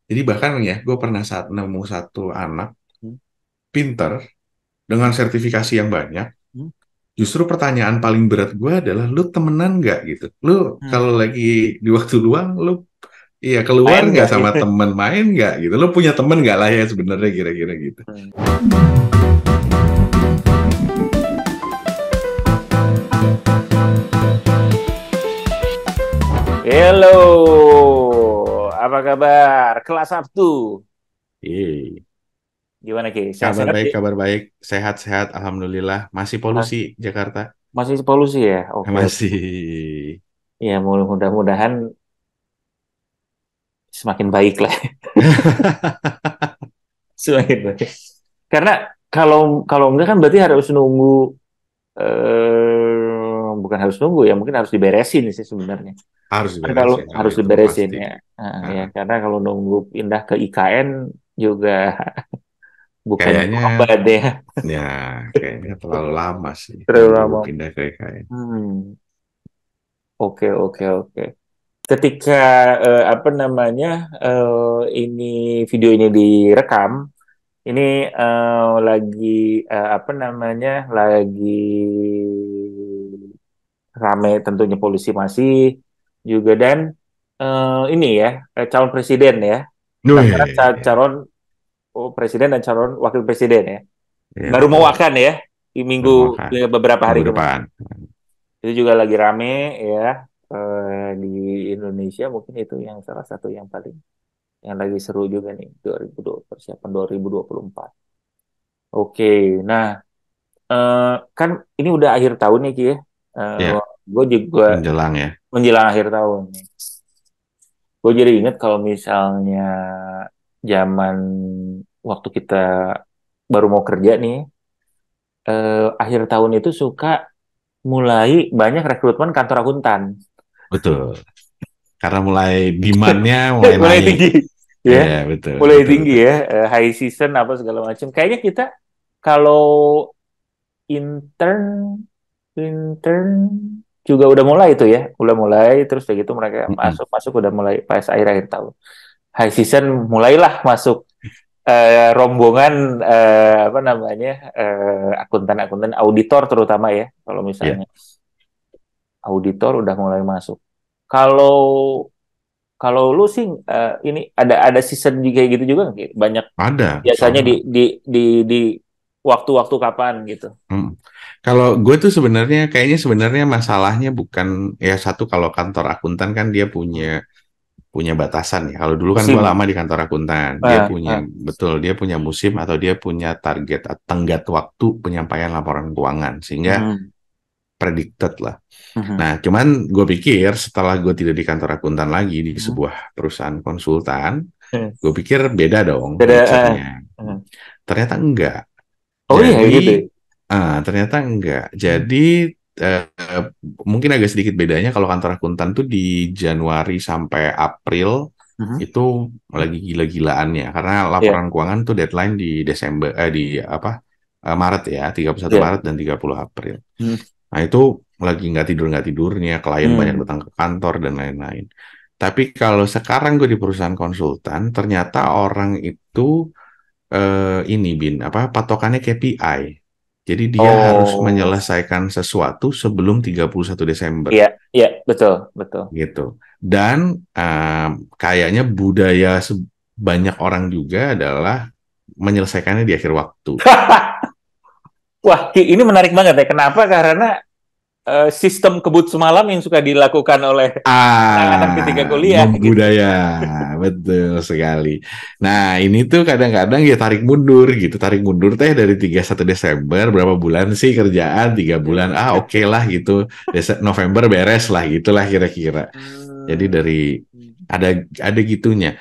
Jadi bahkan ya, gue pernah saat nemu satu anak Hmm, pinter dengan hmm, sertifikasi yang banyak. hmm, Justru pertanyaan paling berat gue adalah, lu temenan nggak gitu? Lu hmm. kalau lagi di waktu luang, lu iya keluar Main nggak nggak sama gitu? temen, main nggak gitu? Lu punya temen nggak lah ya sebenarnya kira-kira gitu. Hmm. Hello, apa kabar? Kelas Sabtu. Iya. Gimana Ki? Kabar Sehat-sehat baik, Ki? kabar baik. Sehat-sehat, alhamdulillah. Masih Mas- polusi Jakarta. Masih polusi ya? Oke, oke. Masih. Ya, mudah-mudahan semakin baik lah. Semakin baik. Karena kalau kalau enggak kan berarti harus nunggu, bukan harus nunggu ya, mungkin harus diberesin sih sebenarnya. Harus Kan kalau diberesin kalau harus itu diberesin pasti. ya. Nah, ya Nah, karena kalau nunggu pindah ke IKN juga bukan kayaknya obat ya. ya kayaknya terlalu lama sih Terlalu nunggu lama. pindah ke IKN. Oke, oke, oke. Ketika apa namanya ini video ini direkam, ini lagi apa namanya lagi rame tentunya polisi masih juga dan ini ya calon presiden ya, pendaftaran Wih, calon presiden dan calon wakil presiden ya, ya baru mau betul. akan ya di minggu Belum makan. beberapa hari Minggu depan. kemarin. Itu juga lagi rame ya, di Indonesia mungkin itu yang salah satu yang paling yang lagi seru juga nih 2020 persiapan 2024. Oke, nah eh, kan ini udah akhir tahun nih Ki ya. Ya, Gue juga menjelang ya. menjelang akhir tahun nih. Gue jadi inget kalau misalnya zaman waktu kita baru mau kerja nih, akhir tahun itu suka mulai banyak rekrutmen kantor akuntan. Betul. Karena mulai demand-nya mulai Mulai naik. tinggi ya, Iya, betul, mulai betul, tinggi betul. ya, high season apa segala macam. Kayaknya kita kalau intern intern juga udah mulai itu ya, udah mulai terus kayak gitu mereka Mm-mm. masuk masuk udah mulai pas akhir-akhir tahun. High season mulailah masuk rombongan apa namanya akuntan-akuntan auditor terutama ya. Kalau Ya, misalnya auditor udah mulai masuk. Kalau kalau lu sih ini ada season kayak gitu juga nggak? Banyak ada biasanya sama. di waktu-waktu kapan gitu. Mm. Kalau gue tuh sebenarnya masalahnya bukan ya satu kalau kantor akuntan kan dia punya Hmm. punya batasan ya. Kalau dulu kan gue Musim. lama di kantor akuntan, dia Ah, punya ah. betul dia punya musim atau dia punya target tenggat waktu penyampaian laporan keuangan sehingga Mhm, predicted lah. mhm, Nah, cuman gue pikir setelah gue tidak di kantor akuntan lagi di mhm. sebuah perusahaan konsultan, Hmm. gue pikir beda dong Beda. nature-nya. Mhm. Ternyata enggak. Oh iya Jadi, gitu. Ya? ternyata enggak. Hmm. Jadi, eh, mungkin agak sedikit bedanya kalau kantor akuntan tuh di Januari sampai April Mhm. itu lagi gila-gilaannya. Karena Iya, laporan keuangan tuh deadline di Desember, di apa, Maret ya, 31 iya. Maret dan 30 April. Hmm. Nah, itu lagi nggak tidurnya, klien banyak Hmm. datang ke kantor dan lain-lain. Tapi kalau sekarang gue di perusahaan konsultan, ternyata orang itu ini Bin, apa patokannya KPI. Jadi dia harus Oh, menyelesaikan sesuatu sebelum 31 Desember iya, iya, betul, betul. gitu. Dan kayaknya budaya banyak orang juga adalah menyelesaikannya di akhir waktu. Wah, Ki, ini menarik banget ya. Kenapa? Karena sistem kebut semalam yang suka dilakukan oleh anak-anak ketika kuliah gitu. Membudaya, betul sekali. Nah, ini tuh kadang-kadang ya tarik mundur gitu, tarik mundur teh dari 31 Desember, berapa bulan sih kerjaan? 3 bulan, oke lah gitu. November beres lah, gitulah kira-kira. Jadi Hmm. dari ada gitunya.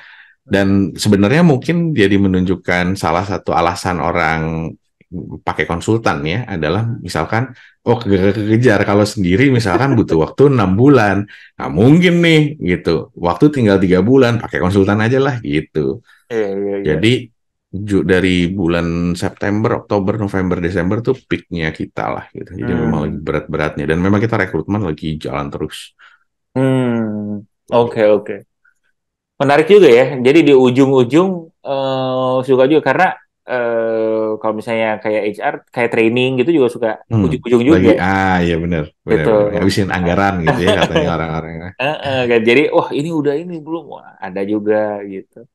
Dan sebenarnya mungkin jadi menunjukkan salah satu alasan orang pakai konsultan ya adalah misalkan oh kejar kalau sendiri misalkan butuh waktu 6 bulan, nah mungkin nih gitu waktu tinggal 3 bulan pakai konsultan aja lah gitu. Iya, iya, iya. Jadi dari bulan September, Oktober, November, Desember tuh peaknya kita lah gitu. Jadi memang lagi Hmm. berat-beratnya dan memang kita rekrutmen lagi jalan terus. Hmm. Oke, oke. Menarik juga ya. Jadi di ujung-ujung suka juga karena kalau misalnya kayak HR, kayak training gitu juga suka ujung-ujung juga Ya benar benar gitu. benar ngabisin anggaran gitu ya katanya orang-orang. Kan. Jadi, wah ini udah ini belum, wah ada juga gitu.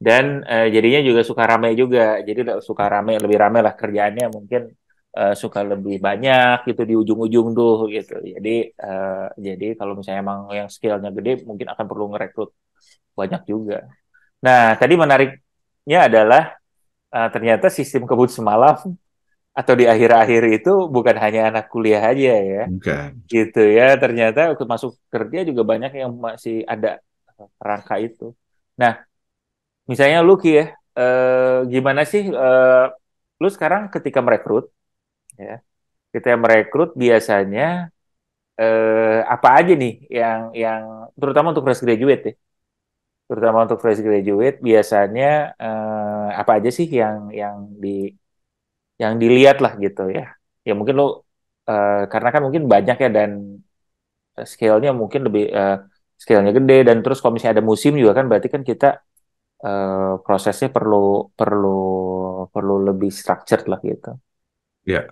Dan jadinya juga suka rame juga. Jadi suka rame, lebih rame lah kerjaannya mungkin suka lebih banyak gitu di ujung-ujung tuh gitu. Jadi kalau misalnya emang yang skillnya gede mungkin akan perlu ngerekrut banyak juga. Nah, tadi menariknya adalah ternyata sistem kebut semalam atau di akhir-akhir itu bukan hanya anak kuliah aja ya, Bukan. gitu ya. Ternyata waktu masuk kerja juga banyak yang masih ada rangka itu. Nah, misalnya lu Ki ya, gimana sih lu sekarang ketika merekrut ya, ketika merekrut biasanya apa aja nih yang terutama untuk fresh graduate ya, terutama untuk fresh graduate biasanya apa aja sih yang di yang dilihat lah gitu ya. Ya mungkin lo karena kan mungkin banyak ya dan scale-nya mungkin lebih scale-nya gede dan terus kalau misalnya ada musim juga kan berarti kan kita prosesnya perlu perlu perlu lebih structured lah gitu. Ya,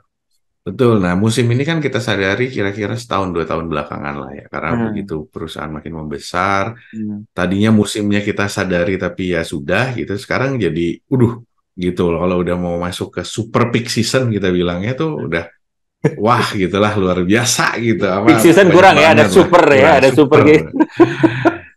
betul. Nah, musim ini kan kita sadari kira-kira setahun 2 tahun belakangan lah ya, karena Hmm. begitu perusahaan makin membesar. Hmm. Tadinya musimnya kita sadari tapi ya sudah gitu. Sekarang jadi, gitu loh. Kalau udah mau masuk ke super peak season kita bilangnya tuh udah wah gitulah luar biasa gitu. Apa Peak season banyak kurang ya, ada banget lah super ya, kurang ada super super. gitu.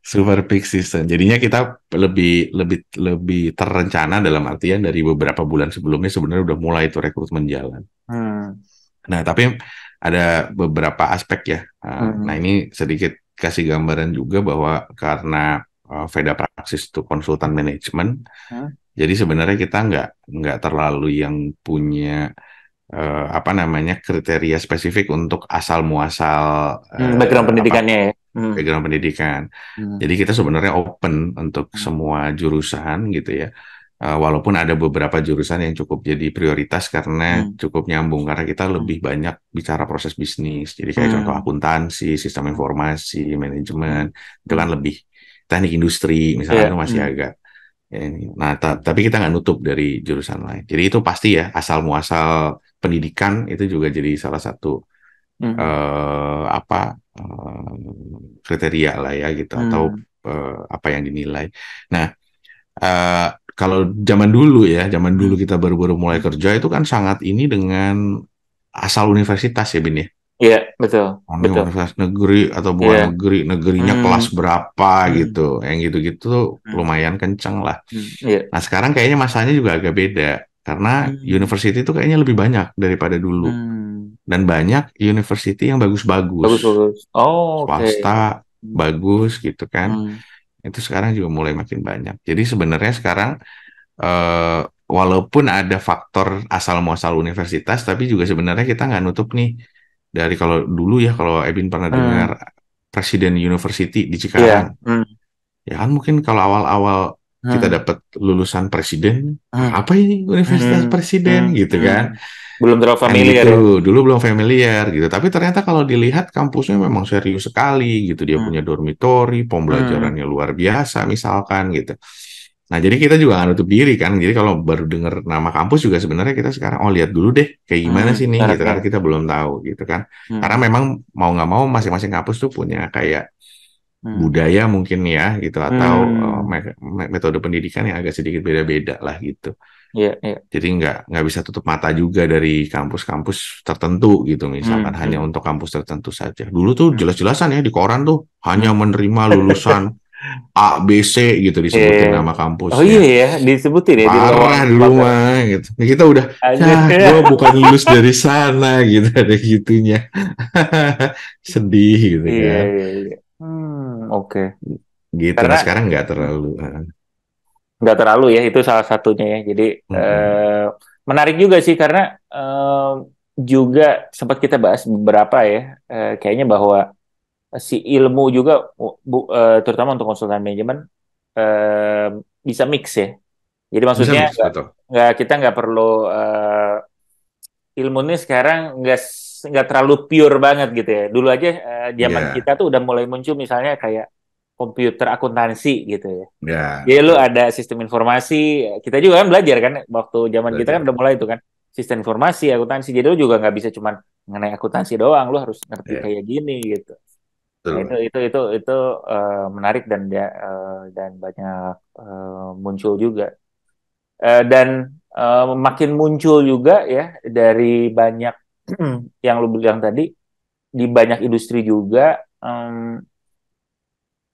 Super peak season. Jadinya kita lebih lebih lebih terencana dalam artian dari beberapa bulan sebelumnya sebenarnya udah mulai itu rekrutmen jalan. Hmm. Nah, tapi ada beberapa aspek ya. Nah, Hmm. ini sedikit kasih gambaran juga bahwa karena Veda Praxis itu konsultan manajemen, Hmm. jadi sebenarnya kita nggak terlalu yang punya apa namanya kriteria spesifik untuk asal muasal Background apa pendidikannya ya. Hmm. background pendidikan. Hmm. Jadi kita sebenarnya open untuk Hmm. semua jurusan gitu ya. Walaupun ada beberapa jurusan yang cukup jadi prioritas karena Hmm. cukup nyambung karena kita Hmm. lebih banyak bicara proses bisnis. Jadi kayak contoh Hmm. akuntansi, sistem Hmm. informasi, manajemen Hmm. itu kan Hmm. lebih teknik industri misalkan Iya. itu masih Hmm. agak ya ini. Nah, tapi kita nggak nutup dari jurusan lain. Jadi itu pasti ya asal muasal pendidikan itu juga jadi salah satu Hmm. apa kriteria lah ya gitu atau Hmm. apa yang dinilai. Nah, eh, kalau zaman dulu Hmm. kita baru-baru mulai kerja itu kan sangat ini dengan asal universitas ya Bin ya. Iya, betul, Ini betul. universitas negeri atau bukan Iya. negeri, negerinya kelas Hmm. berapa gitu. Hmm. Yang gitu-gitu tuh Hmm. lumayan kenceng lah. Iya. Nah, sekarang kayaknya masanya juga agak beda karena Hmm. university itu kayaknya lebih banyak daripada dulu. Hmm. Dan banyak university yang bagus-bagus. Bagus, bagus. Oh, oke. Swasta Hmm. bagus gitu kan. Hmm. Itu sekarang juga mulai makin banyak. Jadi sebenarnya sekarang eh, walaupun ada faktor asal muasal universitas, tapi juga sebenarnya kita nggak nutup nih dari kalau dulu ya kalau Ebin pernah dengar Hmm. Presiden University di Cikarang, Iya. Hmm. ya kan mungkin kalau awal-awal kita Hmm. dapat lulusan presiden, Hmm. apa ini Universitas Hmm. Presiden Hmm. gitu Hmm. kan? Belum terlalu Kan familiar gitu, ya. dulu belum familiar gitu. Tapi ternyata kalau dilihat kampusnya memang serius sekali gitu. Dia Hmm. punya dormitori, Hmm. pembelajarannya luar biasa misalkan gitu. Nah, jadi kita juga nggak nutup diri kan. Jadi kalau baru dengar nama kampus juga sebenarnya kita sekarang, oh lihat dulu deh kayak gimana Hmm. sih nih gitu. Karena Syaratnya. kita belum tahu gitu kan. Karena Hmm. memang mau nggak mau masing-masing kampus tuh punya kayak Hmm. budaya mungkin ya gitu. Atau Hmm. metode pendidikan yang agak sedikit beda-beda lah gitu. Iya, iya. Jadi nggak bisa tutup mata juga dari kampus-kampus tertentu gitu, misalkan Hmm. hanya Hmm. untuk kampus tertentu saja. Dulu tuh Hmm. jelas-jelasan ya di koran tuh hanya Hmm. menerima lulusan A, B, C gitu Iya, iya, disebutin iya. nama Oh iya kampusnya. ya, disebutin ya di Parah lowongan dulu tempatnya. mah gitu. Nah, kita udah, Anjir. ya gue bukan lulus dari sana gitu ada gitunya. Sedih gitu Iya, kan. iya, iya. Oke. Gitu. Karena Nah sekarang nggak terlalu. nggak terlalu ya, itu salah satunya ya. Jadi Mm-mm. menarik juga sih karena juga sempat kita bahas beberapa ya, kayaknya bahwa si ilmu juga, terutama untuk konsultan manajemen, eh, bisa mix ya. Jadi Bisa maksudnya mix betul. kita nggak perlu ilmu ini sekarang nggak terlalu pure banget gitu ya. Dulu aja zaman Ya, kita tuh udah mulai muncul misalnya kayak komputer akuntansi gitu ya. Ya, Jadi lu betul. ada sistem informasi, kita juga kan belajar kan waktu zaman kita kan Belajar. udah mulai itu kan sistem informasi akuntansi. Jadi lu juga nggak bisa cuman mengenai akuntansi doang, lu harus ngerti Ya, kayak gini gitu. Nah, betul, itu Bang. menarik dan banyak muncul juga. Dan makin muncul juga ya dari banyak yang lu bilang tadi di banyak industri juga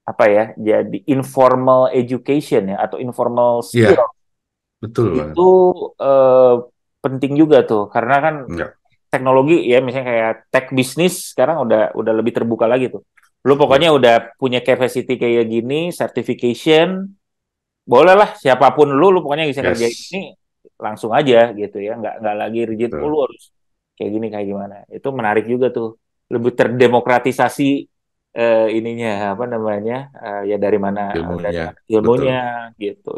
apa ya jadi informal education ya atau informal skill Iya, betul banget. itu eh, penting juga tuh karena kan Enggak. teknologi ya misalnya kayak tech bisnis sekarang udah lebih terbuka lagi tuh. Lu pokoknya Iya. udah punya capacity kayak gini, certification, boleh lah siapapun lu pokoknya bisa ngerjain ini Yes. langsung aja gitu ya, nggak lagi rigid, oh Betul. lu harus kayak gini kayak gimana. Itu menarik juga tuh, lebih terdemokratisasi ininya apa namanya ya dari Ilmunya. mana ilmunya Betul. gitu.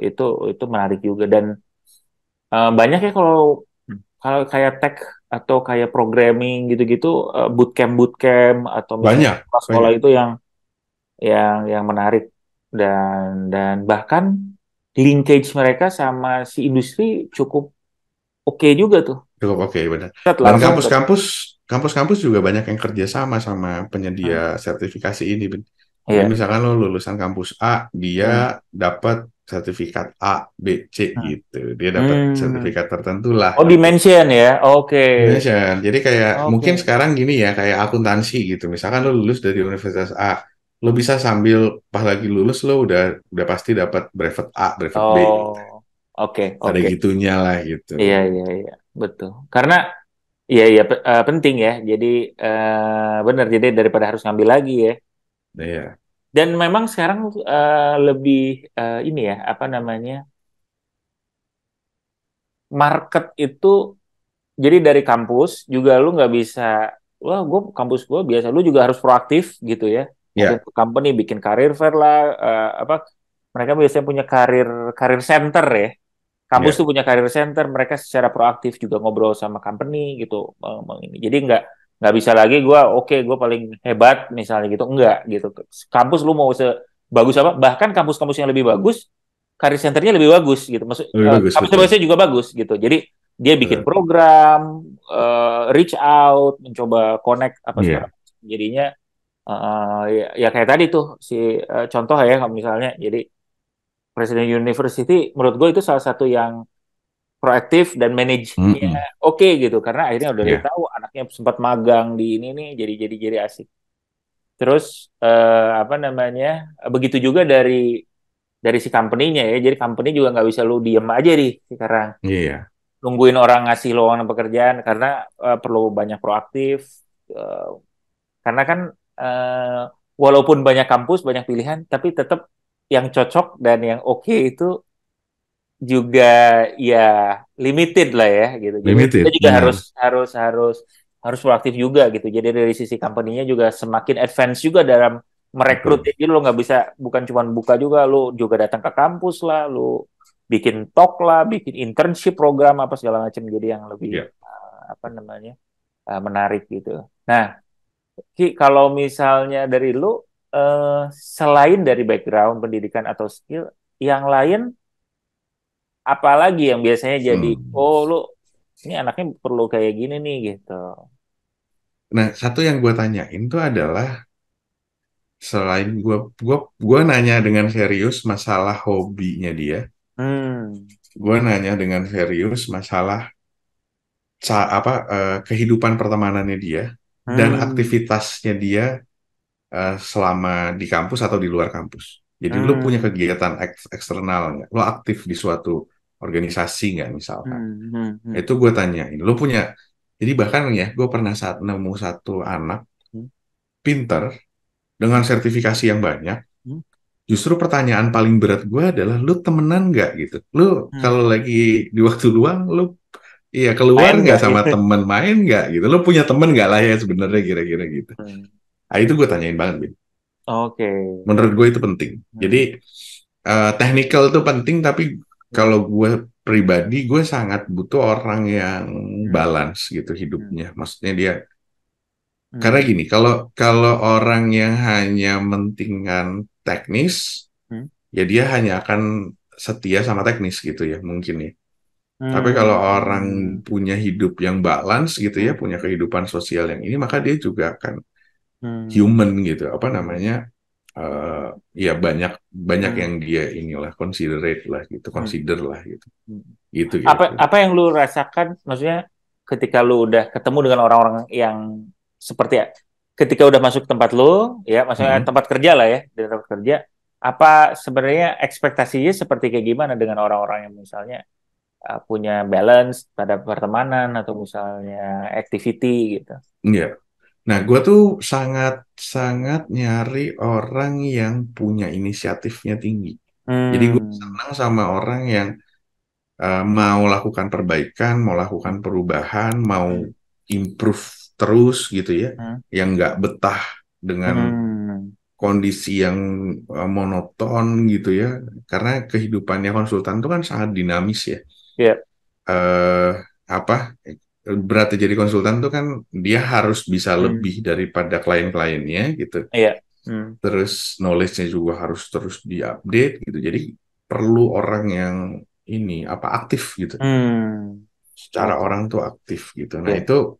Itu menarik juga dan banyak ya kalau kalau kayak tech atau kayak programming gitu-gitu bootcamp bootcamp atau misalnya Banyak. sekolah-sekolah Banyak. itu yang menarik dan bahkan linkage mereka sama si industri cukup oke juga tuh. Cukup oke, benar. Set Dan langsung ke kampus-kampus juga banyak yang kerja sama hmm, penyedia sertifikasi ini, Ben. Jadi iya. misalkan lo lulusan kampus A, Hmm, dia dapat sertifikat A, B, C hmm, gitu. Dia dapat hmm. sertifikat tertentu lah Oh, gitu. dimension ya. Oke. Indonesia. Jadi kayak mungkin Oke. sekarang gini ya, kayak akuntansi gitu. Misalkan lo lulus dari Universitas A, lo bisa sambil pas lagi lulus lo udah pasti dapat brevet A, brevet B gitu. Oh, oke, Ada oke. gitunya lah gitu. Iya, iya, iya. Betul. Karena iya, iya penting ya. Jadi benar. Jadi daripada harus ngambil lagi ya. Nah, ya. Dan memang sekarang lebih ini ya, apa namanya? Market itu jadi dari kampus juga lu nggak bisa, wah gue kampus gue biasa, lu juga harus proaktif gitu ya. Mungkin Ya, ke company bikin karir fair lah, apa mereka biasanya punya karir karir center ya. Kampus ya, tuh punya karir center, mereka secara proaktif juga ngobrol sama company gitu. Ini. Jadi nggak bisa lagi gue oke gue paling hebat misalnya gitu, enggak gitu. Kampus lu mau sebagus apa, bahkan kampus-kampus yang lebih bagus, karir centernya lebih bagus gitu. Maksud lebih bagus betul. kampus-kampusnya juga bagus gitu. Jadi dia bikin Betul. program, reach out, mencoba connect apa segala Iya, macam. Jadinya ya kayak tadi tuh si contoh ya kalau misalnya jadi Presiden University menurut gue itu salah satu yang proaktif dan manage-nya mm-mm. oke gitu karena akhirnya udah dia Iya, tahu anaknya sempat magang di ini nih jadi asik. Terus apa namanya begitu juga dari si company-nya ya jadi company juga nggak bisa lu diem aja nih sekarang iya, nungguin orang ngasih lowongan pekerjaan karena perlu banyak proaktif eh, karena kan eh, walaupun banyak kampus banyak pilihan tapi tetap yang cocok dan yang oke itu juga ya limited lah ya gitu. Jadi kita limited, juga harus benar. harus harus harus proaktif juga gitu. Jadi dari sisi company-nya juga semakin advance juga dalam merekrut. Betul. Jadi lo nggak bisa bukan cuma buka juga, lo juga datang ke kampus lah, lo bikin talk lah, bikin internship program apa segala macam. Jadi yang lebih Iya. apa namanya menarik gitu. Nah, Ki, kalau misalnya dari lu selain dari background pendidikan atau skill, yang lain apalagi yang biasanya jadi Hmm. oh lu ini anaknya perlu kayak gini nih gitu. Nah, satu yang gue tanyain tuh adalah selain gue nanya dengan serius masalah hobinya dia, Hmm. gue nanya dengan serius masalah kehidupan pertemanannya dia dan Hmm. aktivitasnya dia selama di kampus atau di luar kampus. Jadi lo punya Hmm. kegiatan eksternal nggak? Lo aktif di suatu organisasi nggak misalkan? Hmm. Hmm. Hmm. Itu gue tanyain. Lo punya, jadi bahkan ya, gue pernah saat nemu satu anak Hmm. pinter dengan sertifikasi yang banyak. Hmm. Justru pertanyaan paling berat gue adalah, lu temenan nggak gitu? Lu Hmm. kalau lagi di waktu luang, lu iya keluar Main nggak nggak sama gitu. temen main nggak gitu? Lu punya temen nggak lah ya sebenarnya kira-kira gitu. Hmm. Nah, itu gue tanyain banget, Bin. Oke. Menurut gue itu penting. Jadi Hmm. technical itu penting, tapi Hmm. kalau gue pribadi, gue sangat butuh orang yang Hmm. balance gitu Hmm. hidupnya. Maksudnya dia karena Hmm. gini, kalau kalau orang yang hanya mentingkan teknis, Hmm. ya dia hanya akan setia sama teknis gitu ya mungkin ya. Tapi kalau orang Hmm. punya hidup yang balance gitu ya, Hmm. punya kehidupan sosial yang ini, maka dia juga akan Hmm. human gitu. Apa namanya? eh Ya banyak banyak Hmm. yang dia inilah considerate lah gitu, Hmm. consider lah gitu. Hmm. Gitu Apa kira-kira. apa yang lu rasakan, maksudnya ketika lu udah ketemu dengan orang-orang yang seperti ya, ketika udah masuk tempat lu, ya maksudnya Mm-mm. tempat kerja lah ya, di tempat kerja, apa sebenarnya ekspektasinya seperti kayak gimana dengan orang-orang yang misalnya punya balance pada pertemanan atau misalnya activity gitu. Iya. Nah, gue tuh sangat sangat nyari orang yang punya inisiatifnya tinggi. Jadi gue Hmm. senang sama orang yang mau lakukan perbaikan, mau lakukan perubahan, mau Hmm. improve terus gitu ya, Hmm. yang nggak betah dengan Hmm. kondisi yang monoton gitu ya, karena kehidupannya konsultan itu kan sangat dinamis ya. Ya. eh Apa berarti jadi konsultan tuh kan dia harus bisa Hmm. lebih daripada klien-kliennya gitu. Iya. Hmm. Terus knowledge-nya juga harus terus diupdate gitu. Jadi perlu orang yang ini apa aktif gitu. Hmm. Secara Oke. orang tuh aktif gitu. Nah, Ya. itu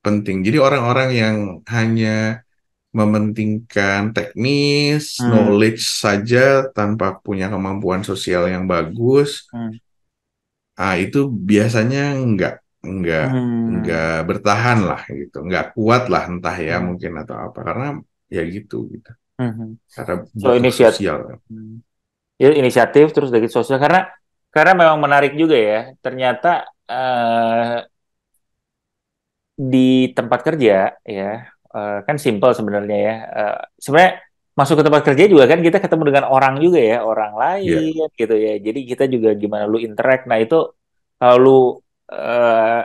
penting. Jadi orang-orang yang hanya mementingkan teknis, Hmm. knowledge saja tanpa punya kemampuan sosial yang bagus, Hmm. itu biasanya nggak nggak Hmm. bertahan lah gitu, nggak kuat lah entah ya Hmm. mungkin atau apa karena ya gitu gitu. Hmm. Karena So butuh inisiatif, sosial. ya, inisiatif terus dari sosial, karena memang menarik juga ya. Ternyata di tempat kerja ya, kan simple sebenarnya ya. Sebenarnya masuk ke tempat kerja juga kan kita ketemu dengan orang juga ya, orang Ya, lain gitu ya. Jadi kita juga gimana lu interact. Nah itu kalau lu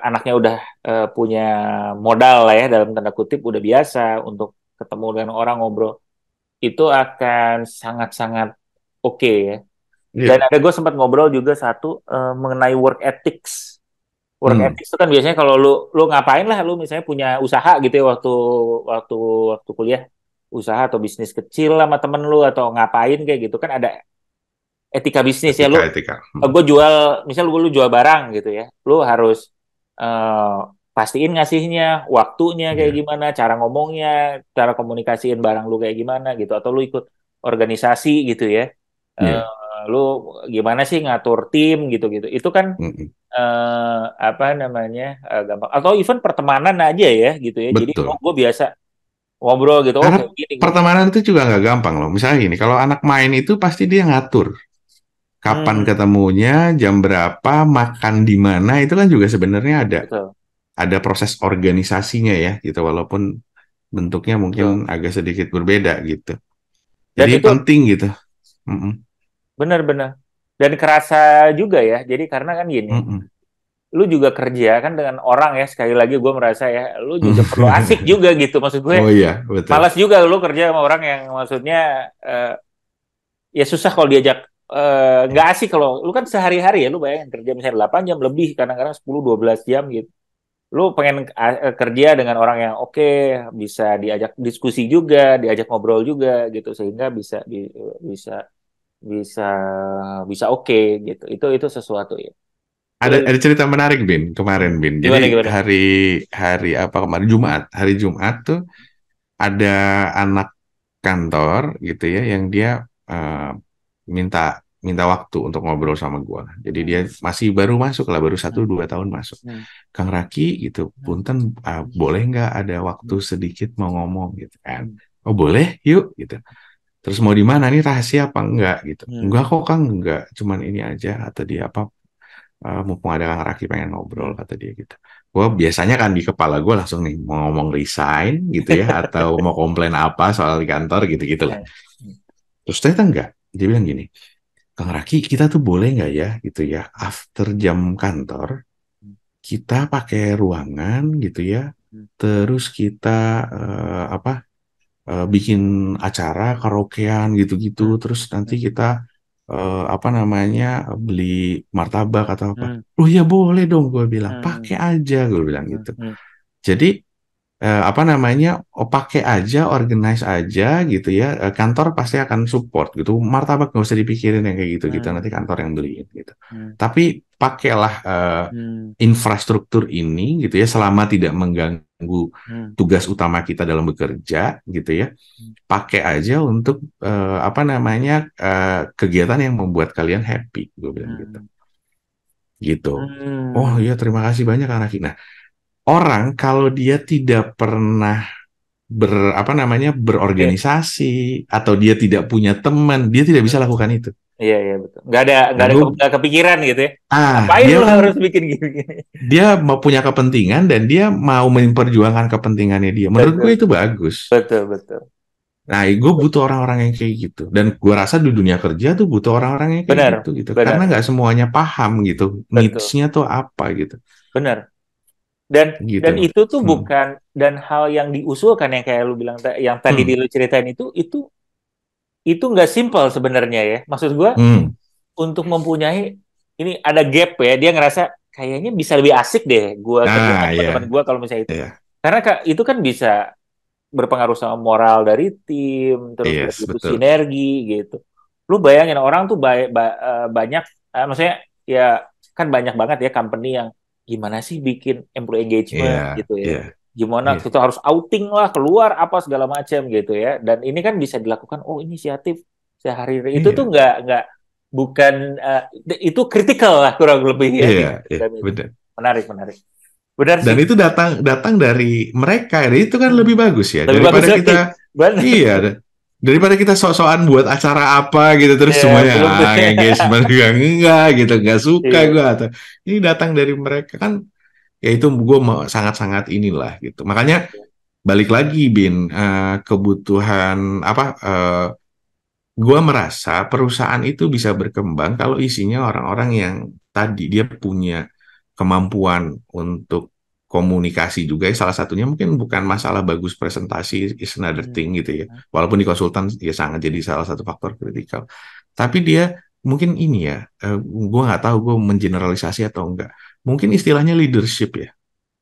anaknya udah punya modal lah ya dalam tanda kutip, udah biasa untuk ketemu dengan orang, ngobrol, itu akan sangat-sangat oke ya. Dan iya. ada gue sempat ngobrol juga satu mengenai work ethics. Work Hmm, ethics itu kan biasanya kalau lu ngapain lah, lu misalnya punya usaha gitu ya, waktu waktu kuliah, usaha atau bisnis kecil lah sama temen lu atau ngapain kayak gitu kan, ada etika bisnis ya. etika etika. Gue jual, misal lu jual barang gitu ya, lu harus eh, pastiin ngasihnya, waktunya kayak Iya, gimana, cara ngomongnya, cara komunikasiin barang lu kayak gimana gitu, atau lu ikut organisasi gitu ya. Eh, iya. lu gimana sih ngatur tim gitu-gitu. Itu kan Mm-mm. apa namanya, gampang. Atau even pertemanan aja ya gitu ya. Jadi oh Betul. gue biasa ngobrol gitu, oh Karena kayak gini gini. pertemanan itu juga nggak gampang loh. Misalnya gini, kalau anak main itu pasti dia ngatur kapan Hmm, ketemunya, jam berapa, makan di mana, itu kan juga sebenarnya betul, ada proses organisasinya ya gitu walaupun bentuknya mungkin betul. agak sedikit berbeda gitu. Dan Jadi itu penting gitu. Mm-mm. benar-benar, dan kerasa juga ya. Jadi karena kan gini, Mm-mm. lu juga kerja kan dengan orang ya. Sekali lagi gue merasa ya, lu juga perlu asik juga gitu. Maksud gue, Oh iya, betul. malas juga lu kerja sama orang yang maksudnya eh, ya susah kalau diajak, nggak asik kalau lu kan sehari-hari ya, lu bayangin kerja misalnya 8 jam lebih, kadang-kadang 10-12 jam gitu. Lu pengen kerja dengan orang yang oke, bisa diajak diskusi juga, diajak ngobrol juga gitu, sehingga bisa bisa bisa oke gitu. Itu sesuatu ya. Itu Ada cerita menarik Bin kemarin Bin. gimana Jadi gimana? hari hari apa kemarin Jumat, hari Jumat tuh ada anak kantor gitu ya yang dia eh, minta minta waktu untuk ngobrol sama gua. Jadi dia Hmm. masih baru masuk lah, baru satu Hmm. dua tahun masuk. Hmm. Kang Raki gitu, Hmm. punten boleh nggak ada waktu Hmm. sedikit mau ngomong gitu kan? Hmm. Oh boleh, yuk gitu. Terus mau di mana nih rahasia apa enggak gitu? Hmm. Enggak kok Kang, enggak. Cuman ini aja kata dia apa mumpung ada Kang Raki pengen ngobrol Hmm. kata dia gitu. Gue biasanya kan di kepala gue langsung nih mau ngomong resign gitu ya atau mau komplain apa soal di kantor gitu gitulah. Hmm. Terus ternyata enggak. Dia bilang gini, Kang Raki kita tuh boleh nggak ya gitu ya after jam kantor kita pakai ruangan gitu ya. Hmm. Terus kita apa bikin acara karaokean gitu-gitu. Hmm. Terus nanti Hmm. kita apa namanya beli martabak atau apa. Hmm. Oh ya boleh dong, gue bilang Hmm. pakai aja, gue bilang Hmm. gitu. Hmm. Jadi apa namanya, pakai aja, organize aja gitu ya, kantor pasti akan support gitu, martabak nggak usah dipikirin yang kayak gitu gitu, nanti Hmm. kantor yang beliin gitu. Hmm. Tapi pakailah Hmm. infrastruktur ini gitu ya, selama tidak mengganggu Hmm. tugas utama kita dalam bekerja gitu ya, pakai aja untuk apa namanya, kegiatan yang membuat kalian happy, gue bilang gitu. Hmm. Gitu. Oh Hmm. iya, terima kasih banyak Kak Raki. Nah, orang kalau dia tidak pernah apa namanya, berorganisasi atau dia tidak punya teman, dia tidak bisa lakukan itu. Iya, iya betul. Nah, Nggak kepikiran gitu ya. Ngapain dia lu kan harus bikin gini-gini? dia mau punya kepentingan dan dia mau memperjuangkan kepentingannya dia. Menurut gue Betul, itu bagus. betul, betul. Nah, gue butuh orang-orang yang kayak gitu. Dan gue rasa di dunia kerja tuh butuh orang-orang yang kayak Benar, gitu gitu. Karena benar, nggak semuanya paham gitu, betul, needs-nya tuh apa gitu. benar. Dan Gitu. itu tuh Hmm. bukan dan hal yang diusulkan yang kayak lu bilang yang tadi Hmm. lu ceritain itu nggak simpel sebenarnya ya. Maksud gua Hmm. untuk mempunyai ini ada gap ya. Dia ngerasa kayaknya bisa lebih asik deh gua kerja sama Nah, teman-teman ya. gua kalau misalnya itu. Ya. Karena itu kan bisa berpengaruh sama moral dari tim, terus udah Yes, gitu betul. sinergi gitu. Lu bayangin orang tuh banyak, maksudnya ya kan banyak banget ya company yang gimana sih bikin employee Iya, engagement gitu ya. iya, Gimana iya. kita harus outing lah, keluar apa segala macam gitu ya. Dan ini kan bisa dilakukan, oh inisiatif sehari-hari. Itu tuh Iya, nggak bukan itu kritikal lah kurang lebih ya di iya, iya, program itu. benar. Menarik, menarik. Benar Dan sih. itu datang datang dari mereka. Dan itu kan Hmm. lebih bagus ya Lebih bagus daripada lagi. kita, Benar. iya, daripada kita sok-sokan buat acara apa gitu terus Ya, semuanya belum tuh. engagement juga enggak gitu, nggak suka Iya. gue, atau ini datang dari mereka kan, ya itu gue sangat-sangat inilah gitu. Makanya balik lagi Bin, kebutuhan apa, gue merasa perusahaan itu bisa berkembang kalau isinya orang-orang yang tadi dia punya kemampuan untuk komunikasi juga ya. Salah satunya mungkin bukan masalah bagus presentasi, is another Hmm. thing gitu ya. Walaupun di konsultan ya sangat jadi salah satu faktor kritikal. Tapi dia mungkin ini ya, gue nggak tahu gue mengeneralisasi atau enggak. Mungkin istilahnya leadership ya.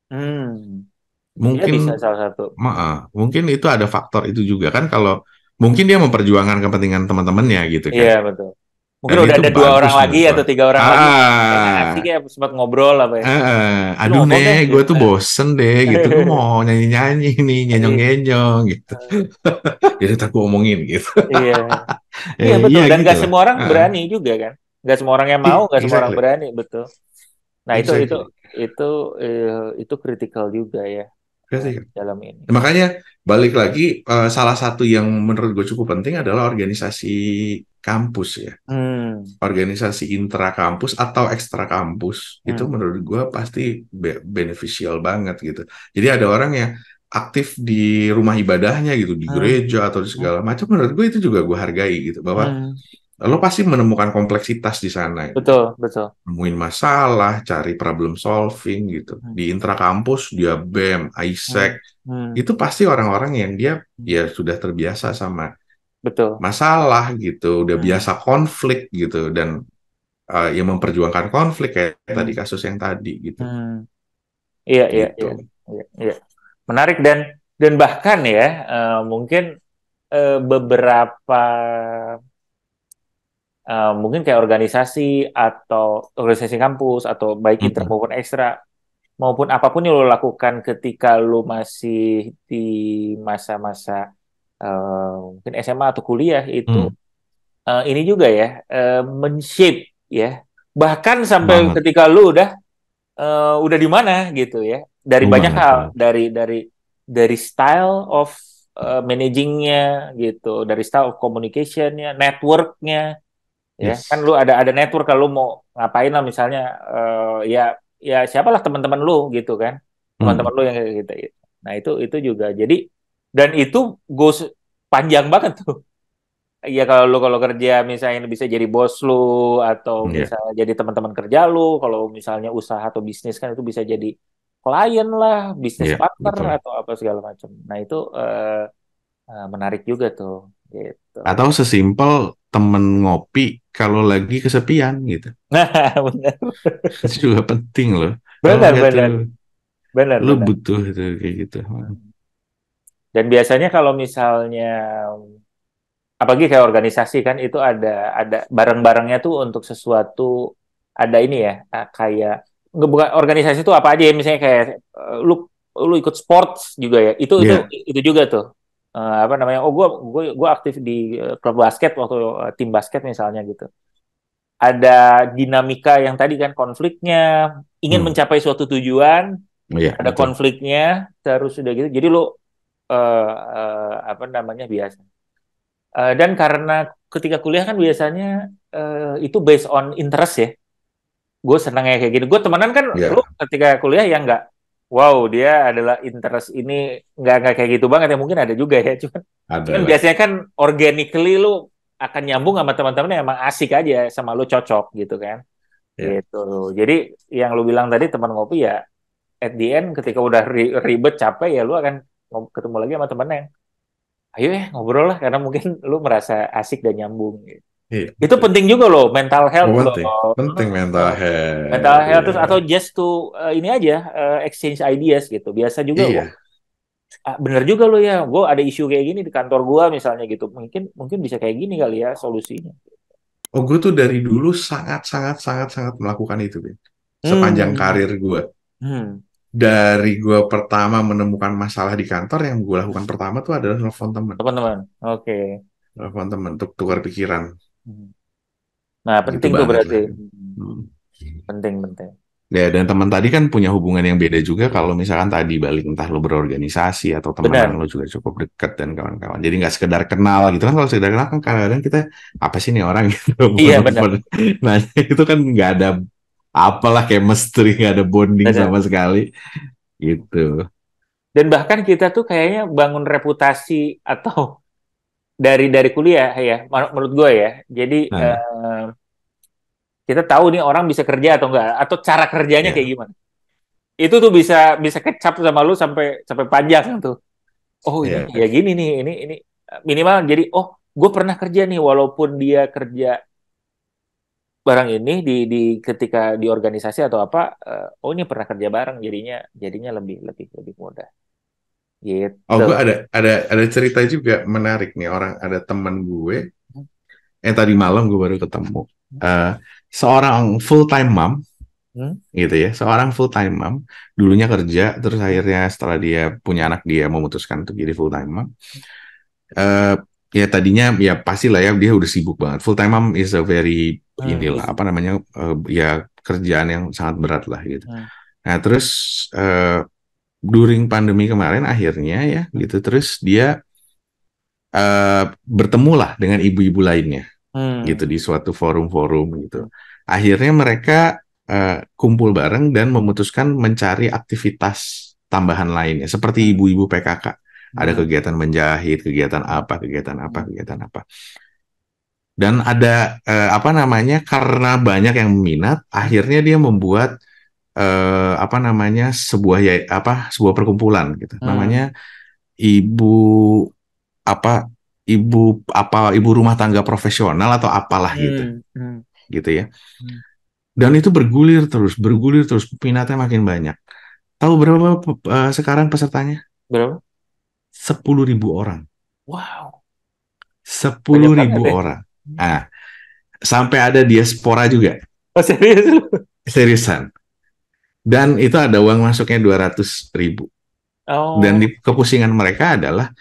Hmm. Dia Mungkin bisa salah satu. mungkin itu ada faktor itu juga kan, kalau mungkin dia memperjuangkan kepentingan teman-temannya gitu Iya, kan. betul. Mungkin Dan udah itu ada dua orang bagus lagi menurut gua. atau tiga orang lagi. Kayaknya asik Ah, ya sempat ngobrol apa ya. Lu aduh ngomong nih, deh gue gitu. tuh bosen deh gitu. Gue mau nyanyi-nyanyi nih, nyenyong-nyenyong gitu. Jadi tak gue omongin gitu. Iya. Iya betul. Iya Dan gitu gak lah. semua orang berani juga kan. Gak semua orang yang mau, gak semua orang Exactly, berani, betul. Nah exactly. itu itu kritikal juga ya Exactly. dalam ini. Makanya balik lagi, salah satu yang menurut gue cukup penting adalah organisasi kampus ya. Hmm. Organisasi intra kampus atau ekstra kampus itu Hmm. menurut gue pasti beneficial banget gitu. Jadi ada orang yang aktif di rumah ibadahnya gitu, di Hmm. gereja atau di Hmm. segala macam, menurut gue itu juga gue hargai gitu, bahwa Hmm. lo pasti menemukan kompleksitas di sana gitu. Betul, betul. Nemuin masalah, cari problem solving gitu. Hmm. Di intra kampus dia BEM, Hmm. ISEC, Hmm. itu pasti orang-orang yang dia ya sudah terbiasa sama Betul. masalah gitu, udah Hmm. biasa konflik gitu, dan yang memperjuangkan konflik kayak tadi Hmm. kasus yang tadi gitu. Hmm. Iya, iya, Gitu. iya, iya, iya. Menarik dan bahkan ya mungkin beberapa mungkin kayak organisasi atau organisasi kampus atau baik inter Mm-mm. maupun ekstra maupun apapun yang lo lakukan ketika lo masih di masa-masa mungkin SMA atau kuliah itu Mm. ini juga ya men-shape ya bahkan sampai Banget, ketika lo udah di mana gitu ya dari banyak banget, hal banget. dari style of managingnya gitu dari style of communicationnya networknya ya kan Yes. lu ada network kalau lu mau ngapain lah misalnya ya ya siapalah teman-teman lu gitu kan teman-teman Mm. lu yang kayak gitu nah itu juga jadi dan itu goes panjang banget tuh ya kalau kerja misalnya bisa jadi bos lu atau Ya, misalnya jadi teman-teman kerja lu kalau misalnya usaha atau bisnis kan itu bisa jadi klien lah bisnis ya, partner betul. atau apa segala macam nah itu menarik juga tuh gitu Atau sesimpel temen ngopi kalau lagi kesepian gitu. nah benar Itu juga penting loh. Kalau benar nggak tuh, benar benar lu benar butuh itu kayak gitu. Dan biasanya kalau misalnya apalagi kayak organisasi kan itu ada barang-barangnya tuh untuk sesuatu ada ini ya kayak nggak bukan organisasi itu apa aja ya misalnya kayak lu lu ikut sports juga ya Iya. itu juga tuh. Apa namanya oh gua aktif di klub basket waktu tim basket misalnya gitu ada dinamika yang tadi kan konfliknya ingin Hmm. mencapai suatu tujuan Iya, ada betul. konfliknya terus udah gitu jadi lu apa namanya biasa. Dan karena ketika kuliah kan biasanya itu based on interest ya. Gue senangnya kayak gini. Gue temenan kan lu Iya, ketika kuliah ya nggak, wow dia adalah interest ini nggak kayak gitu banget ya mungkin ada juga ya. Cuman adalah. biasanya kan organically lu akan nyambung sama teman-teman yang emang asik aja sama lu cocok gitu kan. Ya. Gitu. Jadi yang lu bilang tadi teman ngopi ya at the end ketika udah ribet capek ya lu akan ketemu lagi sama temen yang ayo ya ngobrol lah karena mungkin lu merasa asik dan nyambung gitu. Iya, Itu betul. penting juga loh, mental Oh, health loh. penting. Penting mental Mental health. health Iya. terus atau just to ini aja exchange ideas gitu. Biasa juga, oh, Iya. bener juga loh ya. Gue ada isu kayak gini di kantor gue misalnya gitu. Mungkin mungkin bisa kayak gini kali ya solusinya. Oh, gue tuh dari dulu sangat, sangat, sangat, sangat melakukan itu, Ben. Sepanjang Hmm. karir gue. Hmm. Dari gue pertama menemukan masalah di kantor, yang gue lakukan pertama tuh adalah nelfon temen. Teman-teman. Oke. Nelfon temen untuk tukar pikiran. Hmm. Nah, Gitu penting tuh banget berarti. lah. Hmm. Hmm. Penting, penting. Ya, dan teman tadi kan punya hubungan yang beda juga kalau misalkan tadi balik entah lo berorganisasi atau temenan Benar. lo juga cukup dekat dan kawan-kawan. Jadi nggak sekedar kenal gitu kan, kalau sekedar kenal kan kadang-kadang kita apa sih nih orang gitu. Iya, benar. Nah, itu kan nggak ada apalah chemistry, nggak ada bonding Benar. sama sekali gitu. Dan bahkan kita tuh kayaknya bangun reputasi atau dari kuliah ya, menurut gue ya. Jadi Nah, kita tahu nih orang bisa kerja atau enggak, atau cara kerjanya kayak ya, gimana. Itu tuh bisa bisa kecap sama lu sampai sampai panjang tuh. Oh ini ya. ya gini nih, ini minimal jadi oh gue pernah kerja nih walaupun dia kerja barang ini di ketika di organisasi atau apa, oh ini pernah kerja bareng jadinya lebih lebih lebih mudah Oh, gitu. gue ada cerita juga menarik nih, orang ada teman gue tadi malam gue baru ketemu. Eh, Seorang full time mom Hmm? gitu ya, seorang full time mom, dulunya kerja terus akhirnya setelah dia punya anak dia memutuskan untuk jadi full time mom. eh Ya tadinya ya pastilah ya dia udah sibuk banget. Full time mom is a very inilah Iya. apa namanya, ya kerjaan yang sangat berat lah gitu. Hmm. Nah terus eh during pandemi kemarin akhirnya ya gitu, terus dia bertemulah dengan ibu-ibu lainnya gitu Hmm. di suatu forum-forum gitu. Akhirnya mereka kumpul bareng dan memutuskan mencari aktivitas tambahan lainnya seperti Hmm. ibu-ibu PKK. Ada Hmm. kegiatan menjahit, kegiatan Hmm. apa, kegiatan apa, Hmm. kegiatan apa. Dan ada apa namanya, karena banyak yang minat, Hmm. akhirnya dia membuat apa namanya, sebuah perkumpulan gitu. Hmm. Namanya ibu apa ibu rumah tangga profesional atau apalah gitu Hmm. Hmm. gitu ya. Hmm. Dan itu bergulir terus, peminatnya makin banyak. Tahu berapa sekarang pesertanya? Berapa? 10.000 orang. Wow, banyak sepuluh banget ribu ya. orang. Nah, sampai ada diaspora juga, Oh serius lu? seriusan. Dan itu ada uang masuknya 200.000. Dan Oh, kepusingan mereka adalah,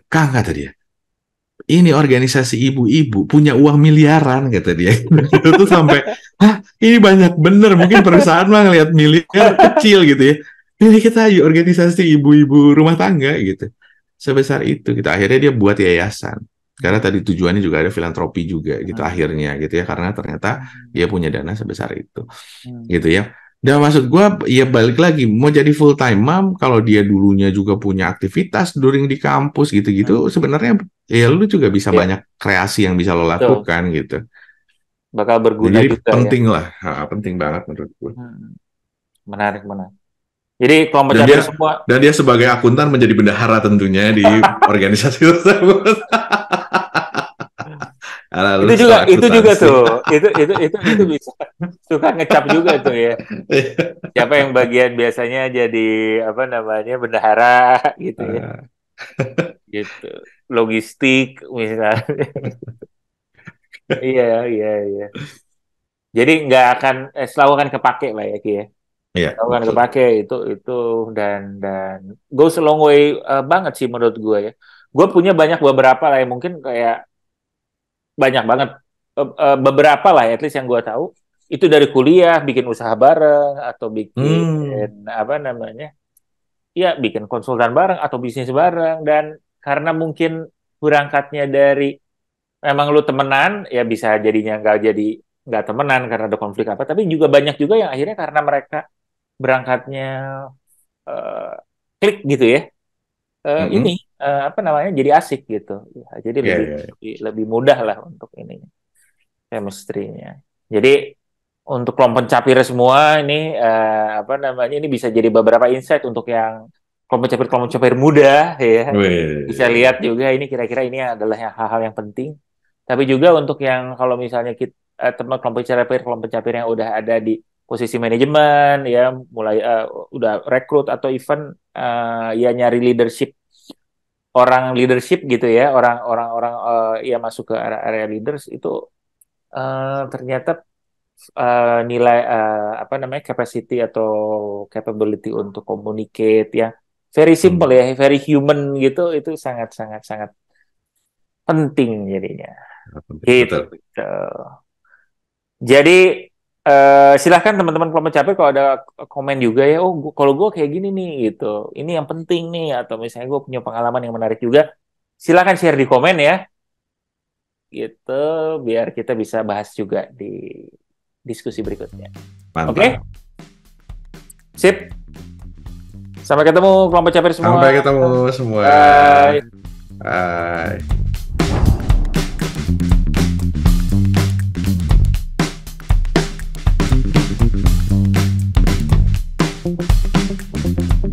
Kang kata dia, ini organisasi ibu-ibu punya uang miliaran kata dia. Itu tuh sampai, hah ini banyak bener, mungkin perusahaan mah ngelihat miliar kecil gitu ya. Ini kita organisasi ibu-ibu rumah tangga gitu. Sebesar itu kita akhirnya dia buat yayasan. Karena tadi tujuannya juga ada filantropi juga gitu Hmm. akhirnya gitu ya, karena ternyata dia punya dana sebesar itu Hmm. gitu ya. Dan maksud gue, ya balik lagi, mau jadi full time mom, kalau dia dulunya juga punya aktivitas during di kampus Hmm. gitu-gitu, sebenarnya ya lu juga bisa Ya, banyak kreasi yang bisa lo betul. lakukan gitu. Bakal Nah, berguna jadi juga ya. penting lah, penting banget menurut gue. Hmm. Menarik, menarik. Jadi kelompok Dan cabai dia semua dan dia sebagai akuntan menjadi bendahara tentunya di organisasi tersebut. Ala lu setelah itu juga akuntansi. tuh. Itu bisa suka ngecap juga tuh ya. Siapa yang bagian biasanya jadi apa namanya bendahara gitu ya. gitu. Logistik misalnya. Iya, iya, iya. Jadi nggak akan selalu akan kepake lah ya Ki ya. Iya, Selalu akan betul. kepake itu dan goes a long way banget sih menurut gue ya. Gue punya banyak beberapa lah yang mungkin kayak banyak banget beberapa lah at least yang gue tahu itu dari kuliah bikin usaha bareng atau Hmm, bikin apa namanya ya bikin konsultan bareng atau bisnis bareng dan karena mungkin berangkatnya dari memang lu temenan ya bisa jadinya nggak temenan karena ada konflik apa tapi juga banyak juga yang akhirnya karena mereka berangkatnya eh, klik gitu ya ini mm-mm. apa namanya jadi asik gitu ya, jadi Iya, lebih iya, iya. lebih mudah lah untuk ini chemistry-nya. Jadi untuk kelompok capir semua ini apa namanya ini bisa jadi beberapa insight untuk yang kelompok capir muda ya. Bisa Wih, lihat juga ini kira-kira ini adalah hal-hal yang penting. Tapi juga untuk yang kalau misalnya kita teman kelompok capir yang udah ada di posisi manajemen ya mulai udah rekrut atau even ya nyari leadership orang leadership gitu ya orang-orang ya masuk ke area leaders itu ternyata nilai apa namanya capacity atau capability untuk communicate ya very simple hmm, ya very human gitu itu sangat sangat sangat penting jadinya penting, gitu. betul. Jadi silahkan teman-teman kelompok capek kalau ada komen juga ya oh kalau gue kayak gini nih gitu ini yang penting nih atau misalnya gue punya pengalaman yang menarik juga silahkan share di komen ya gitu biar kita bisa bahas juga di diskusi berikutnya. Oke, Mantap. sip. Sampai ketemu kelompok capir semua. Sampai ketemu semua. Bye. Bye.